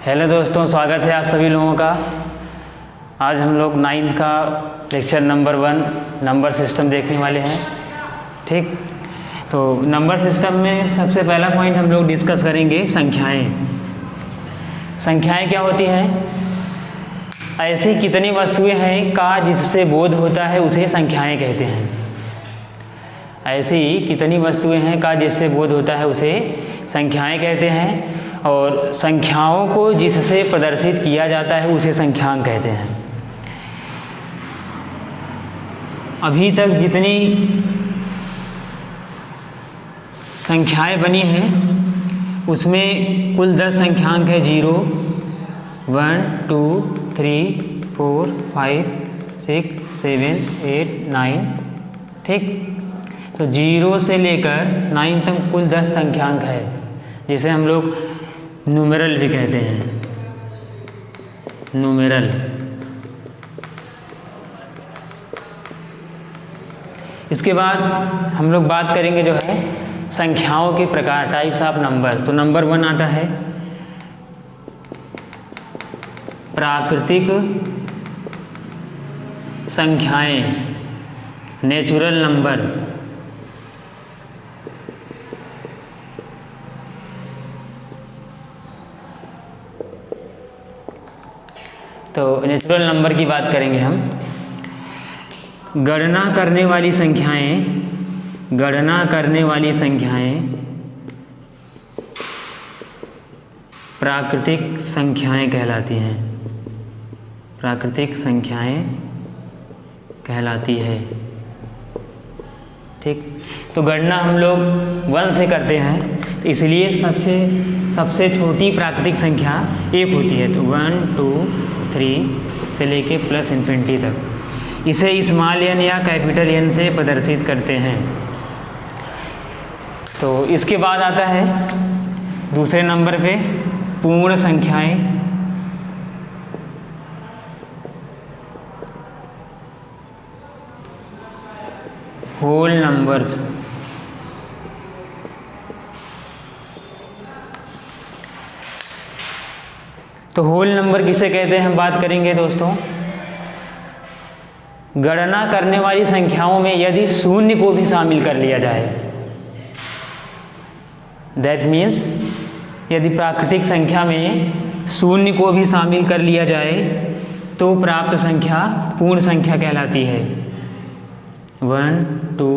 Hello दोस्तों, स्वागत है आप सभी लोगों का। आज हम लोग 9th का लेक्चर नंबर 1 नंबर सिस्टम देखने वाले हैं। ठीक, तो नंबर सिस्टम में सबसे पहला पॉइंट हम लोग डिस्कस करेंगे संख्याएं। संख्याएं क्या होती हैं? ऐसी कितनी वस्तुएं हैं का जिससे बोध होता है उसे संख्याएं कहते हैं। ऐसी कितनी वस्तुएं हैं का जिससे बोध होता है उसे संख्याएं कहते हैं। और संख्याओं को जिससे प्रदर्शित किया जाता है उसे संख्यांक कहते हैं। अभी तक जितनी संख्याएं बनी हैं उसमें कुल 10 संख्यांक है। 0, 1, 2, 3, 4, 5, 6, 7, 8, 9। ठीक, तो 0 से लेकर 9 तक कुल 10 संख्यांक है, जिसे हम लोग न्यूमेरल भी कहते हैं। न्यूमेरल। इसके बाद हम लोग बात करेंगे जो है संख्याओं के प्रकार, टाइप्स ऑफ नंबर। तो नंबर 1 आता है प्राकृतिक संख्याएं, नेचुरल नंबर। तो नेचुरल नंबर की बात करेंगे हम। गणना करने वाली संख्याएं, गणना करने वाली संख्याएं प्राकृतिक संख्याएं कहलाती हैं। प्राकृतिक संख्याएं कहलाती है। ठीक, तो गणना हम लोग 1 से करते हैं, तो इसलिए सबसे छोटी प्राकृतिक संख्या 1 होती है। तो 1, 2, 3 से लेके प्लस इन्फिनिटी तक इसे स्मॉल एन या कैपिटल एन से प्रदर्शित करते हैं। तो इसके बाद आता है दूसरे नंबर पे पूर्ण संख्याएं। Whole numbers. तो होल नंबर किसे कहते हैं हम बात करेंगे दोस्तों। गणना करने वाली संख्याओं में यदि शून्य को भी शामिल कर लिया जाए, दैट मीन्स यदि प्राकृतिक संख्या में शून्य को भी शामिल कर लिया जाए तो प्राप्त संख्या पूर्ण संख्या कहलाती है। 1, 2,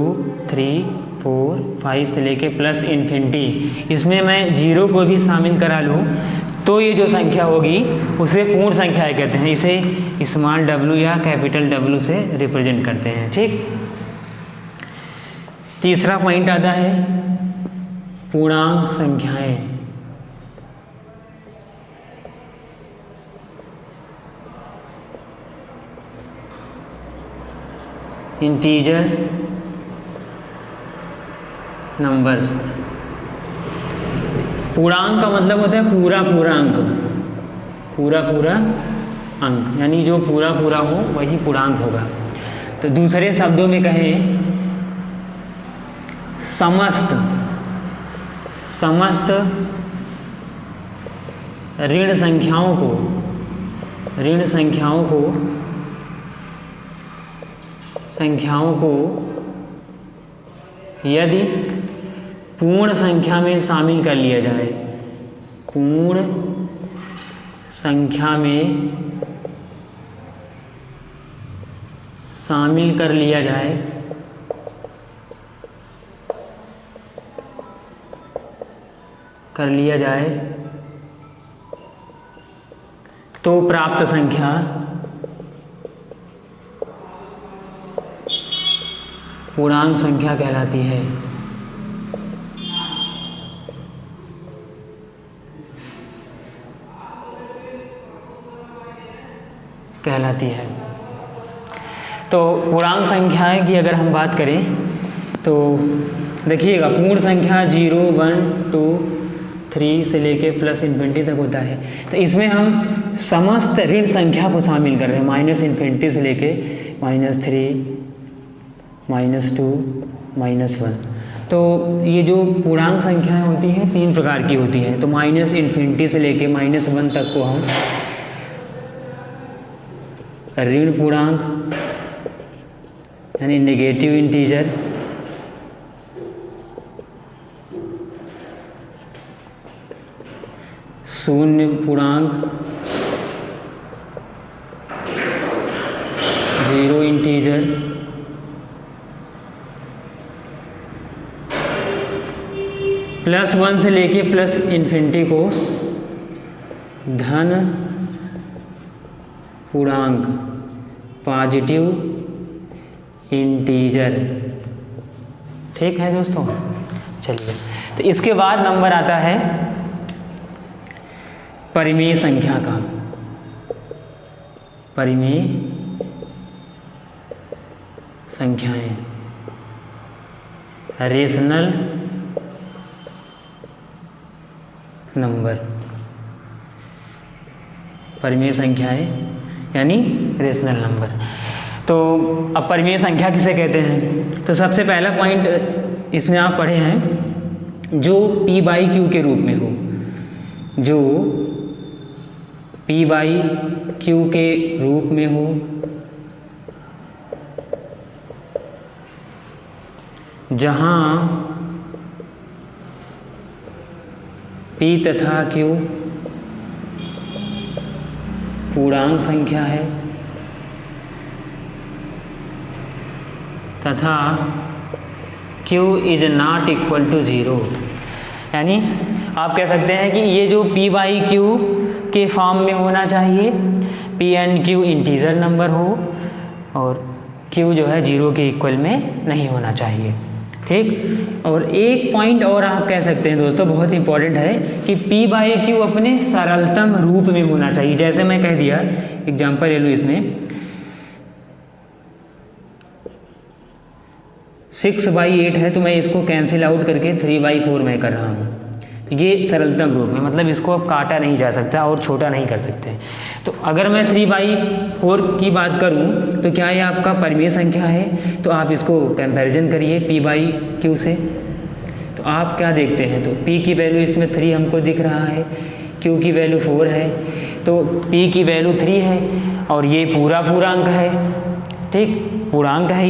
3, 4, 5 से लेके प्लस इन्फिनिटी, इसमें मैं 0 को भी शामिल करा लूँ तो ये जो संख्या होगी उसे पूर्ण संख्या कहते हैं। इसे स्मॉल w या कैपिटल W से रिप्रेजेंट करते हैं। ठीक, तीसरा पॉइंट आता है पूर्णांक संख्याएं। Integer numbers. पूर्णांक का मतलब होता है पूरा अंक, पूरा अंक, यानी जो पूरा हो वही पूर्णांक होगा। तो दूसरे शब्दों में कहें समस्त ऋण संख्याओं को यदि पूर्ण संख्या में शामिल कर लिया जाए, पूर्ण संख्या में शामिल कर लिया जाए तो प्राप्त संख्या पूर्णांक संख्या कहलाती है। तो पूर्णांक संख्याएं की अगर हम बात करें तो देखिएगा, पूर्ण संख्या 0, 1, 2, 3 से लेके प्लस इन्फिनिटी तक होता है। तो इसमें हम समस्त ऋण संख्या को शामिल कर रहे हैं, माइनस इन्फिनिटी से लेके -3, -2, -1। तो ये जो पूर्णांक संख्याएं होती हैं 3 प्रकार की होती हैं। तो -∞ से लेके -1 तक को हम ऋण पूर्णांक यानी नेगेटिव इंटीजर, शून्य पूर्णांक, जीरो इंटीजर, +1 से लेके +∞ को धन पूर्णांक, पॉजिटिव इंटीजर। ठीक है दोस्तों, चलिए। तो इसके बाद नंबर आता है परिमेय संख्या का। परिमेय संख्याएं, रेशनल नंबर। परिमेय संख्याएं यानी रेशनल नंबर। तो अब परिमेय संख्या किसे कहते हैं? तो सबसे पहला पॉइंट इसमें आप पढ़े हैं, जो p/q के रूप में हो, जो p/q के रूप में हो, जहां p तथा q पूर्णांक संख्या है तथा q is not equal to 0। यानी आप कह सकते हैं कि ये जो p/q के फॉर्म में होना चाहिए, p and q integer number हो और q जो है 0 के इक्वल में नहीं होना चाहिए। ठीक। और एक पॉइंट और आप कह सकते हैं दोस्तों, बहुत इंपॉर्टेंट है, कि p/q अपने सरलतम रूप में होना चाहिए। जैसे मैं कह दिया, एग्जांपल ले लो, इसमें 6/8 है तो मैं इसको कैंसिल आउट करके 3/4 में कर रहा हूँ। तो ये सरलतम रूप में, मतलब इसको अब काटा नहीं जा सकता और छोटा नहीं कर सकते। तो अगर मैं 3/4 की बात करूं तो क्या ये आपका परिमेय संख्या है? तो आप इसको कंपैरिजन करिए p/q से। तो आप क्या देखते हैं? तो p की वैल्यू इसमें 3 हमको दिख रहा है, q की वैल्यू 4 है, तो p की वैल्यू 3 है और ये पूरा पूर्णांक है। ठीक, पूर्णांक है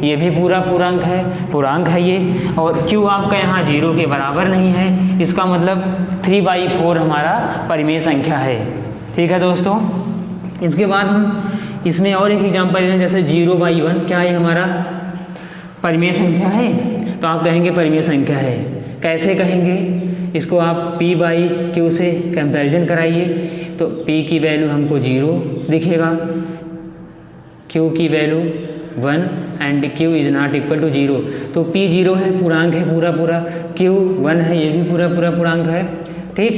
ये भी पूरा पूर्णांक है ये, और q आपका यहाँ 0 के बराबर नहीं है। इसका मतलब 3/4 हमारा परिमेय संख्या है। ठीक है दोस्तों। इसके बाद हम इसमें और एक एग्जांपल लें, जैसे 0/1। क्या ये हमारा परिमेय संख्या है? तो आप कहेंगे परिमेय संख्या है। कैसे कहेंगे? इसको आप p/q से कंपैरिजन कराइए। तो p की वैल्यू हमको 0 दिखेगा, q की value 1 and q is not equal to 0। तो p 0 है, पूर्णांक है पूरा, q 1 है, ये भी पूरा पूर्णांक है। ठीक,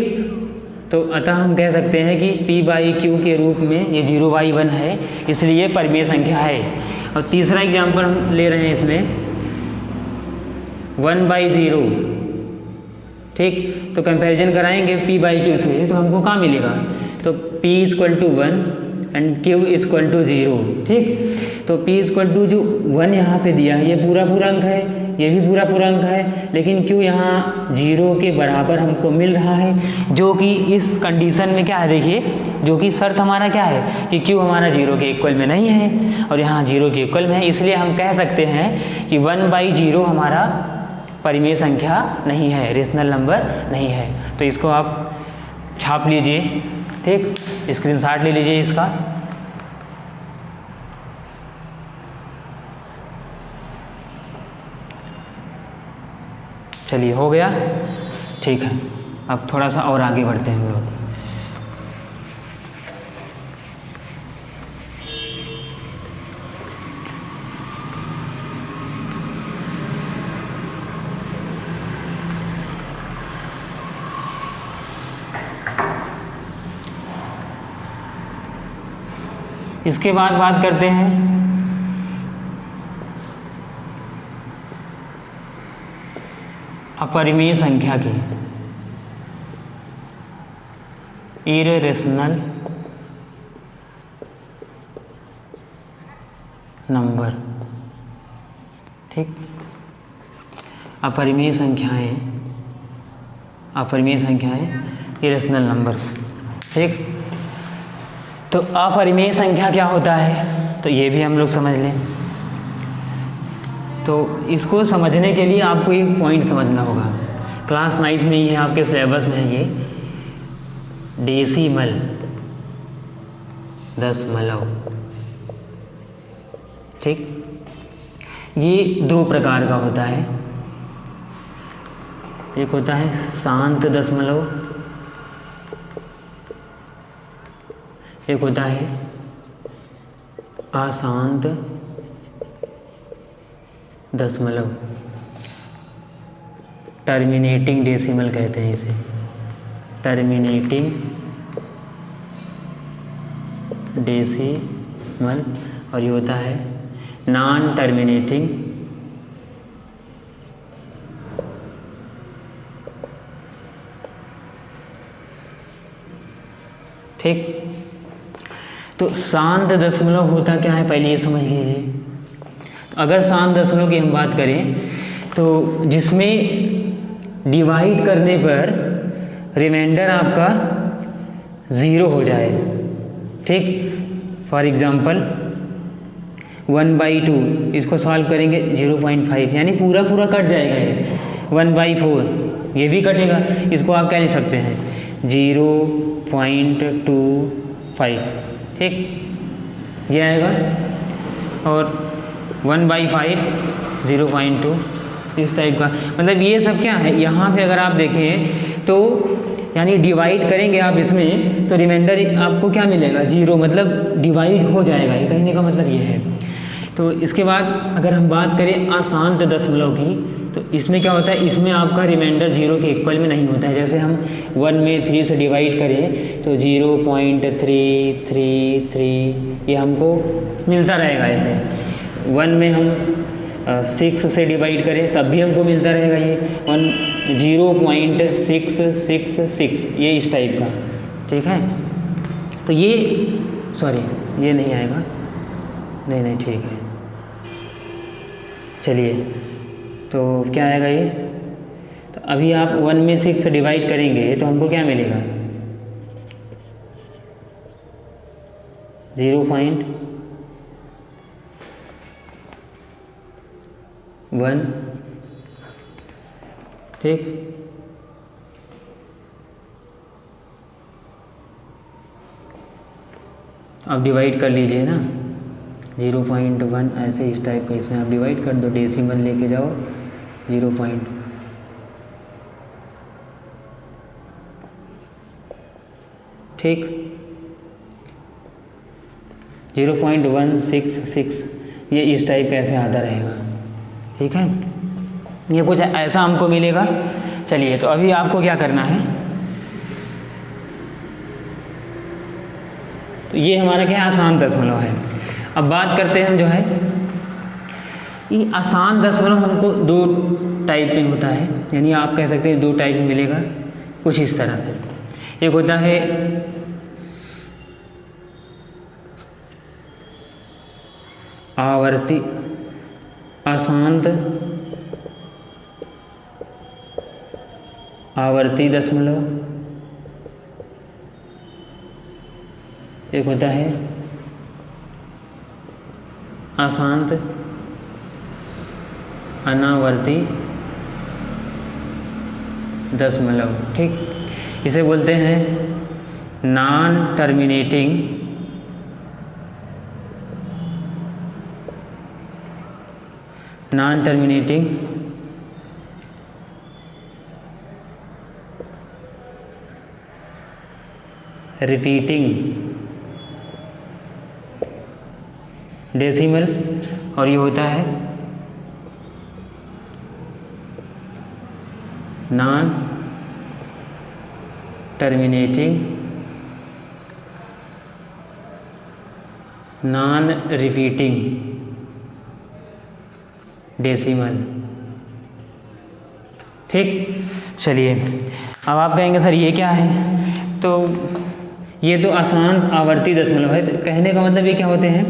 तो अतः हम कह सकते हैं कि p/q के रूप में ये 0/1 है, इसलिए परिमेय संख्या है। और तीसरा एग्जांपल हम ले रहे हैं इसमें 1/0। ठीक, तो कंपैरिजन कराएंगे p/q से, तो हमको क्या मिलेगा? तो p = 1 एंड q = 0। ठीक, तो p = जो 1 यहाँ पे दिया है, ये पूरा पूर्णांक है, ये भी पूरा पूर्णांक है, लेकिन q यहाँ 0 के बराबर हमको मिल रहा है, जो कि इस कंडीशन में क्या है? देखिए, जो कि शर्त हमारा क्या है कि q हमारा 0 के इक्वल में नहीं है और यहाँ 0 के इक्वल में है, इसलिए हम कह सकते हैं कि 1/0 हमारा परिमेय संख्या नहीं है, रेशनल नंबर नहीं है। तो इसको आप छाप लीजिए। ठीक, स्क्रीनशॉट ले लीजिए इसका। चलिए, हो गया। ठीक है, अब थोड़ा सा और आगे बढ़ते हैं हम लोग। इसके बाद बात करते हैं अपरिमेय संख्या की, इररेशनल नंबर। ठीक, अपरिमेय संख्याएं, अपरिमेय संख्याएं इरेशनल नंबर्स। ठीक, तो अपरिमेय संख्या क्या होता है, तो ये भी हम लोग समझ लें। तो इसको समझने के लिए आपको एक पॉइंट समझना होगा। क्लास 9th में ये आपके सिलेबस में है, ये डेसिमल, दशमलव। ठीक, ये दो प्रकार का होता है। एक होता है शांत दशमलव, एक होता है अशांत दशमलव। टर्मिनेटिंग डेसिमल कहते हैं इसे, टर्मिनेटिंग डेसिमल। और ये होता है नॉन टर्मिनेटिंग ठीक। तो शांत दशमलव होता क्या है, पहले ये समझ लीजिए। तो अगर शांत दशमलव की हम बात करें तो जिसमें डिवाइड करने पर रिमाइंडर आपका 0 हो जाए। ठीक, फॉर एग्जांपल 1/2, इसको सॉल्व करेंगे 0.5, यानी पूरा पूरा कट जाएगा ये। 1/4 ये भी कटेगा, इसको आप क्या लिख सकते हैं 0.25। ठीक, ये आएगा। और 1/5 0.2, इस टाइप का। मतलब ये सब क्या है, यहाँ पे अगर आप देखें तो यानी डिवाइड करेंगे आप इसमें तो रिमाइंडर आपको क्या मिलेगा 0, मतलब डिवाइड हो जाएगा, ये कहने का मतलब ये है। तो इसके बाद अगर हम बात करें अशांत दशमलव की, तो इसमें क्या होता है, इसमें आपका रिमाइंडर 0 के इक्वल में नहीं होता है। जैसे हम 1 में 3 से डिवाइड करें तो 0.333 ये हमको मिलता रहेगा। ऐसे 1 में हम 6 से डिवाइड करें तब भी हमको मिलता रहेगा ये 0.666, ये इस टाइप का। ठीक है, तो ये सॉरी ये नहीं आएगा, नहीं ठीक है, चलिए। तो क्या आएगा ये, तो अभी आप 1 में 6 से डिवाइड करेंगे तो हमको क्या मिलेगा 0.1। ठीक, अब डिवाइड कर लीजिए ना 0.1 ऐसे इस टाइप का, इसमें आप डिवाइड कर दो, डेसिमल लेके जाओ 0. ठीक, 0.166 ये इस टाइप का ऐसे आता रहेगा। ठीक है, ये कुछ ऐसा हमको मिलेगा। चलिए, तो अभी आपको क्या करना है, तो ये हमारा क्या आसान दशमलव है। अब बात करते हैं हम जो है, ये आसान दशमलव हमको 2 टाइप में होता है, यानी आप कह सकते हैं 2 टाइप में मिलेगा कुछ इस तरह से। एक होता है आवर्ती अशांत आवर्ती दशमलव, एक होता है अशांत अनावर्ती दशमलव। ठीक, इसे बोलते हैं नॉन टर्मिनेटिंग रिपीटिंग डेसिमल, और ये होता है non terminating non repeating decimal. ठीक, चलिए, अब आप कहेंगे सर ये क्या है, तो ये तो अशांत आवर्ती दशमलव है। तो कहने का मतलब ये क्या होते हैं,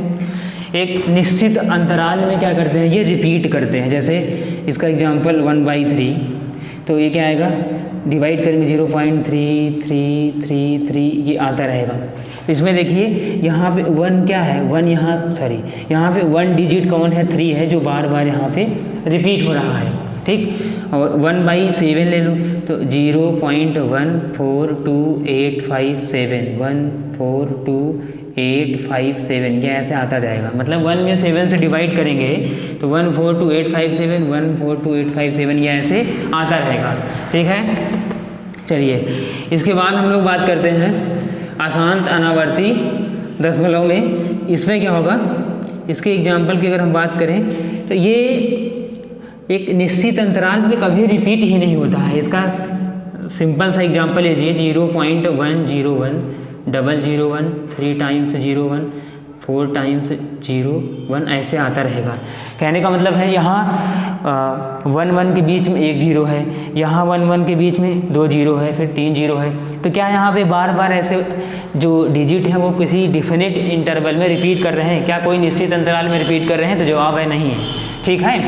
एक निश्चित अंतराल में क्या करते हैं, ये रिपीट करते हैं। जैसे इसका एग्जांपल 1/3, तो ये क्या आएगा, डिवाइड करेंगे 0.3333 ये आता रहेगा। तो इसमें देखिए यहाँ पे 1 क्या है, 1 यहाँ पे 1 डिजिट कौन है, 3 है, जो बार बार यहाँ पे रिपीट हो रहा है। ठीक, और 1/7 ले लो तो 0.142857 142,857 ये ऐसे आता जाएगा। मतलब 1 में 7 से डिवाइड करेंगे तो 142,857 142,857 ये ऐसे आता रहेगा। ठीक है, चलिए इसके बाद हम लोग बात करते हैं अशांत अनावर्ती दशमलव में। इसमें क्या होगा, इसके एग्जाम्पल की अगर हम बात करें तो ये एक निश्चित अंतराल में कभी रिपीट ही नहीं होता है। इसका सिंपल सा एग्जाम्पल लीजिए 0.101 001 3 टाइम्स 01 4 टाइम्स 01 ऐसे आता रहेगा। कहने का मतलब है यहाँ 1 के बीच में 1 0 है, यहाँ 1 के बीच में 2 0 है, फिर 3 0 है। तो क्या यहाँ पे बार बार ऐसे जो डिजिट है वो किसी डिफिनिट इंटरवल में रिपीट कर रहे हैं, क्या कोई निश्चित अंतराल में रिपीट कर रहे हैं? तो जवाब है नहीं है। ठीक है,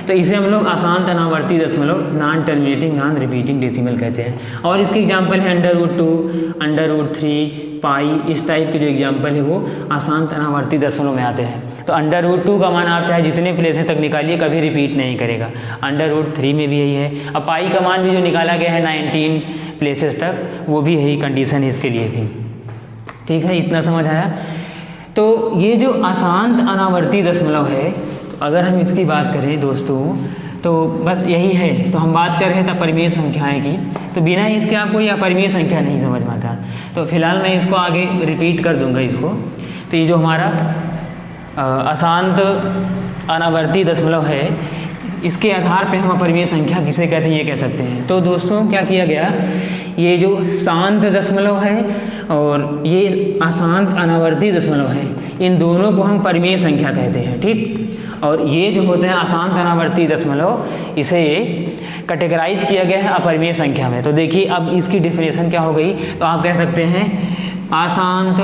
तो इसे हम लोग अशांत अनावर्ती दशमलव non terminating non repeating decimal कहते हैं। और इसके एग्जांपल है √2 √3 पाई, इस टाइप के जो एग्जांपल है वो अशांत अनावर्ती दशमलव में आते हैं। तो √2 का मान आप चाहे जितने प्लेसेस तक निकालिए कभी रिपीट नहीं करेगा। √3 में भी यही है। अब पाई का मान भी जो निकाला गया है 19 प्लेसेस तक, वो भी यही कंडीशन है इसके लिए भी। ठीक है, इतना समझ आया। तो ये जो अशांत अनावर्ती दशमलव है, तो अगर हम इसकी बात करें दोस्तों तो बस यही है। तो हम बात कर रहे थे अपरिमेय संख्याएं की, तो बिना इसके आपको ये अपरिमेय संख्या नहीं समझ में आता। तो फिलहाल मैं इसको आगे रिपीट कर दूंगा इसको। तो ये जो हमारा अशांत अनावर्ती दशमलव है, इसके आधार पे हम अपरिमेय संख्या किसे कहते हैं ये कह सकते हैं। तो दोस्तों क्या किया गया, ये जो शांत दशमलव है और ये अशांत अनावर्ती दशमलव है, इन दोनों को हम परिमेय संख्या कहते हैं। ठीक, और ये जो होते हैं अशांत अनावर्ती दशमलव, इसे कैटेगराइज किया गया है अपरिमेय संख्या में। तो देखिए अब इसकी डिफिनेशन क्या हो गई, तो आप कह सकते हैं अशांत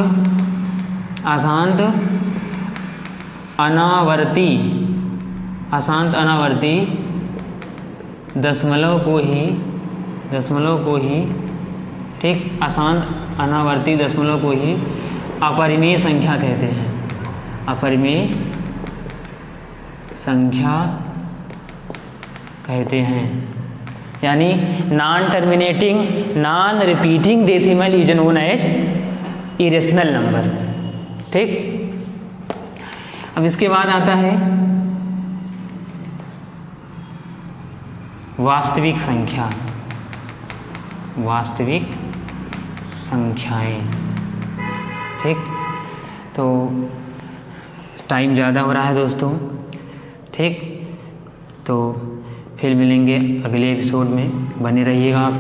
अनावर्ती दशमलव को ही ठीक, अशांत अनावर्ती दशमलव को ही अपरिमेय संख्या कहते हैं। अपरिमेय संख्या कहते हैं, यानी non terminating non repeating decimal is known as irrational number. ठीक, अब इसके बाद आता है वास्तविक संख्याएं। ठीक, तो टाइम ज़्यादा हो रहा है दोस्तों। ठीक, तो फिर मिलेंगे अगले एपिसोड में, बने रहिएगा आप।